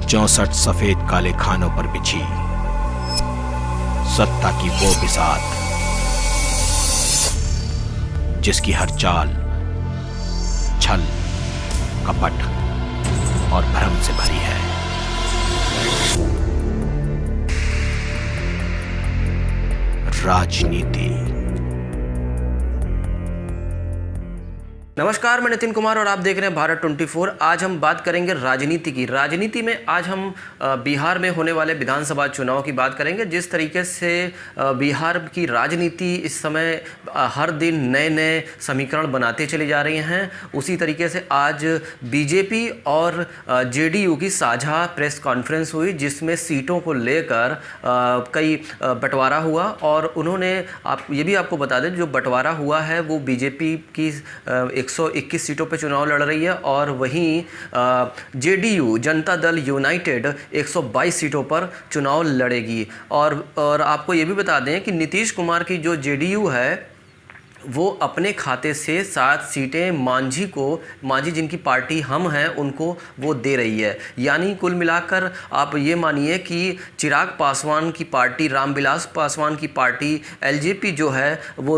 64 सफेद काले खानों पर बिछी सत्ता की वो बिसात, जिसकी हर चाल छल, कपट और भ्रम से भरी है। राजनीति। नमस्कार, मैं नितिन कुमार और आप देख रहे हैं भारत 24। आज हम बात करेंगे राजनीति की। राजनीति में आज हम बिहार में होने वाले विधानसभा चुनाव की बात करेंगे। जिस तरीके से बिहार की राजनीति इस समय हर दिन नए नए समीकरण बनाते चली जा रही हैं, उसी तरीके से आज बीजेपी और जेडीयू की साझा प्रेस कॉन्फ्रेंस हुई, जिसमें सीटों को लेकर कई बंटवारा हुआ। और उन्होंने ये भी आपको बता दें, जो बंटवारा हुआ है वो बीजेपी की 121 सीटों पे चुनाव लड़ रही है और वहीं जेडीयू जनता दल यूनाइटेड 122 सीटों पर चुनाव लड़ेगी। और आपको ये भी बता दें कि नीतीश कुमार की जो जेडीयू है वो अपने खाते से 7 सीटें मांझी जिनकी पार्टी हम हैं उनको वो दे रही है। यानी कुल मिलाकर आप ये मानिए कि चिराग पासवान की पार्टी, रामविलास पासवान की पार्टी, एलजेपी जो है वो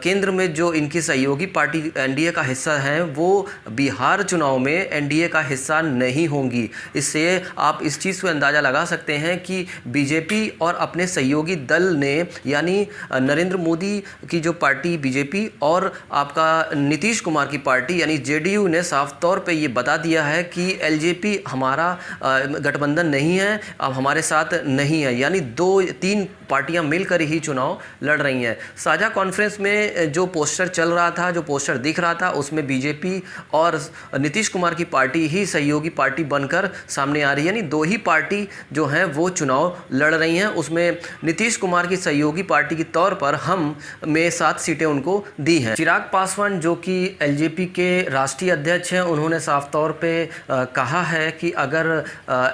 केंद्र में जो इनकी सहयोगी पार्टी एनडीए का हिस्सा है, वो बिहार चुनाव में एनडीए का हिस्सा नहीं होंगी। इससे आप इस चीज़ को अंदाज़ा लगा सकते हैं कि बीजेपी और अपने सहयोगी दल ने, यानी नरेंद्र मोदी की जो पार्टी बीजेपी और आपका नीतीश कुमार की पार्टी यानी जेडीयू ने साफ तौर पे ये बता दिया है कि एलजेपी हमारा गठबंधन नहीं है, अब हमारे साथ नहीं है। यानी 2-3 पार्टियां मिलकर ही चुनाव लड़ रही हैं। साझा कॉन्फ्रेंस में जो पोस्टर चल रहा था, जो पोस्टर दिख रहा था, उसमें बीजेपी और नीतीश कुमार की पार्टी ही सहयोगी पार्टी बनकर सामने आ रही है। यानी 2 ही पार्टी जो हैं वो चुनाव लड़ रही हैं। उसमें नीतीश कुमार की सहयोगी पार्टी के तौर पर हम में 7 सीटें उनको दी हैं। चिराग पासवान जो कि एलजेपी के राष्ट्रीय अध्यक्ष हैं, उन्होंने साफ तौर पे कहा है कि अगर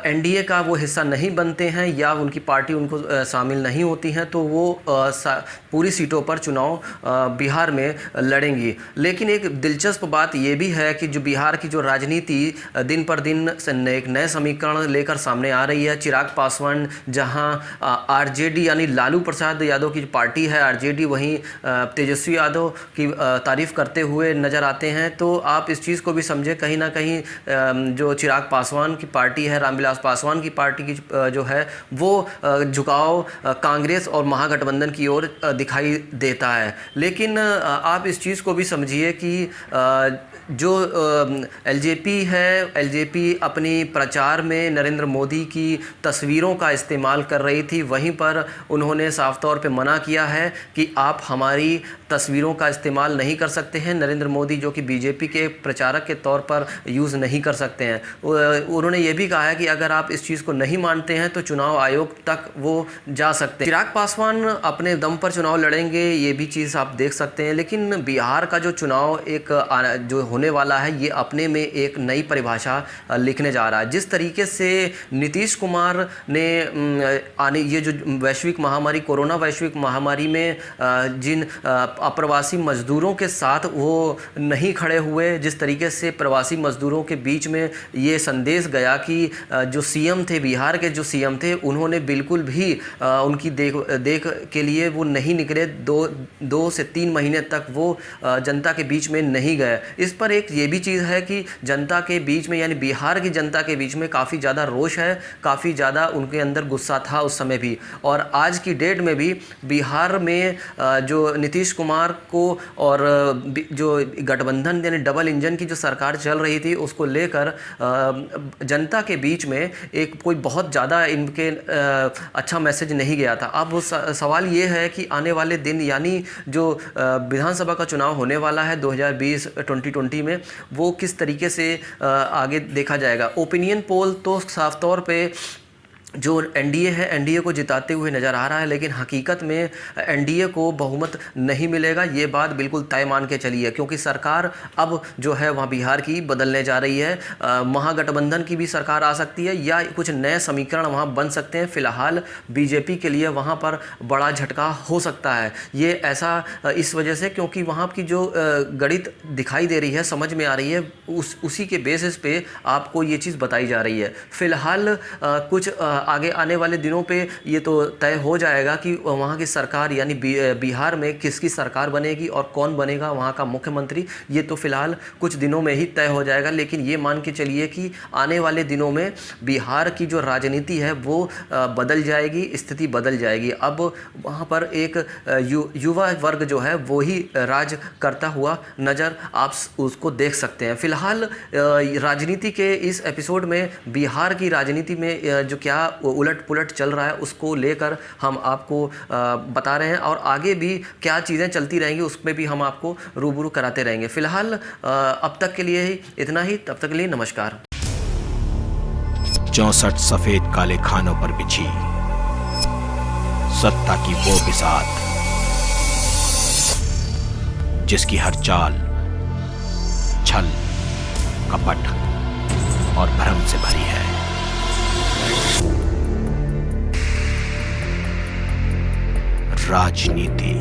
एनडीए का वो हिस्सा नहीं बनते हैं या उनकी पार्टी उनको शामिल नहीं होती हैं तो वो पूरी सीटों पर चुनाव बिहार में लड़ेंगी। लेकिन एक दिलचस्प बात ये भी है कि जो बिहार की जो राजनीति दिन पर दिन एक नए समीकरण लेकर सामने आ रही है। चिराग पासवान जहां आरजेडी यानी लालू प्रसाद यादव की पार्टी है आरजेडी, वहीं तेजस्वी यादव की तारीफ करते हुए नज़र आते हैं। तो आप इस चीज़ को भी समझें, कहीं ना कहीं जो चिराग पासवान की पार्टी है, रामविलास पासवान की पार्टी की जो है वो झुकाव कांग्रेस और महागठबंधन की ओर दिखाई देता है। लेकिन आप इस चीज़ को भी समझिए कि जो एलजेपी है, एलजेपी अपनी प्रचार में नरेंद्र मोदी की तस्वीरों का इस्तेमाल कर रही थी। वहीं पर उन्होंने साफ तौर पे मना किया है कि आप हमारी तस्वीरों का इस्तेमाल नहीं कर सकते हैं। नरेंद्र मोदी जो कि बीजेपी के प्रचारक के तौर पर यूज़ नहीं कर सकते हैं। उन्होंने ये भी कहा है कि अगर आप इस चीज़ को नहीं मानते हैं तो चुनाव आयोग तक वो जा सकते हैं। चिराग पासवान अपने दम पर चुनाव लड़ेंगे, ये भी चीज़ आप देख सकते हैं। लेकिन बिहार का जो चुनाव एक जो होने वाला है, ये अपने में एक नई परिभाषा लिखने जा रहा है। जिस तरीके से नीतीश कुमार ने ये जो वैश्विक महामारी, कोरोना वैश्विक महामारी में जिन अप्रवासी मजदूरों के साथ वो नहीं खड़े हुए, जिस तरीके से प्रवासी मजदूरों के बीच में ये संदेश गया कि जो सीएम थे, बिहार के जो सीएम थे, उन्होंने बिल्कुल भी उनकी देख के लिए वो नहीं निकले। 2 से 3 महीने तक वो जनता के बीच में नहीं गए। इस पर एक ये भी चीज़ है कि जनता के बीच में, यानी बिहार की जनता के बीच में काफ़ी ज़्यादा रोष है, काफ़ी ज़्यादा उनके अंदर गुस्सा था उस समय भी। और आज की डेट में भी बिहार में जो नीतीश कुमार को और जो गठबंधन यानी डबल इंजन की जो सरकार चल रही थी, उसको लेकर जनता के बीच में एक कोई बहुत ज़्यादा इनके अच्छा मैसेज नहीं गया था। अब वो सवाल ये है कि आने वाले दिन, यानी जो विधानसभा का चुनाव होने वाला है 2020 में, वो किस तरीके से आगे देखा जाएगा। ओपिनियन पोल तो साफ तौर पे जो एनडीए है, एनडीए को जिताते हुए नज़र आ रहा है, लेकिन हकीकत में एनडीए को बहुमत नहीं मिलेगा, ये बात बिल्कुल तय मान के चलिए, क्योंकि सरकार अब जो है वहाँ बिहार की बदलने जा रही है। महागठबंधन की भी सरकार आ सकती है या कुछ नए समीकरण वहाँ बन सकते हैं। फिलहाल बीजेपी के लिए वहाँ पर बड़ा झटका हो सकता है। ये ऐसा इस वजह से क्योंकि वहाँ की जो गणित दिखाई दे रही है, समझ में आ रही है, उसी के बेसिस पे आपको ये चीज़ बताई जा रही है। फिलहाल कुछ आगे आने वाले दिनों पे ये तो तय हो जाएगा कि वहाँ की सरकार यानी बिहार में किसकी सरकार बनेगी और कौन बनेगा वहाँ का मुख्यमंत्री। ये तो फिलहाल कुछ दिनों में ही तय हो जाएगा, लेकिन ये मान के चलिए कि आने वाले दिनों में बिहार की जो राजनीति है वो बदल जाएगी, स्थिति बदल जाएगी। अब वहाँ पर एक युवा वर्ग जो है वो ही राज करता हुआ नज़र आप उसको देख सकते हैं। फिलहाल राजनीति के इस एपिसोड में बिहार की राजनीति में जो क्या उलट पुलट चल रहा है उसको लेकर हम आपको बता रहे हैं, और आगे भी क्या चीज़ें चलती रहेंगी उसमें भी हम आपको रूबरू कराते रहेंगे। फिलहाल अब तक के लिए ही इतना ही, तब तक के लिए नमस्कार। 64 सफेद काले खानों पर बिछी सत्ता की वो बिसात, जिसकी हर चाल छल, कपट और भ्रम से भरी है। राजनीति।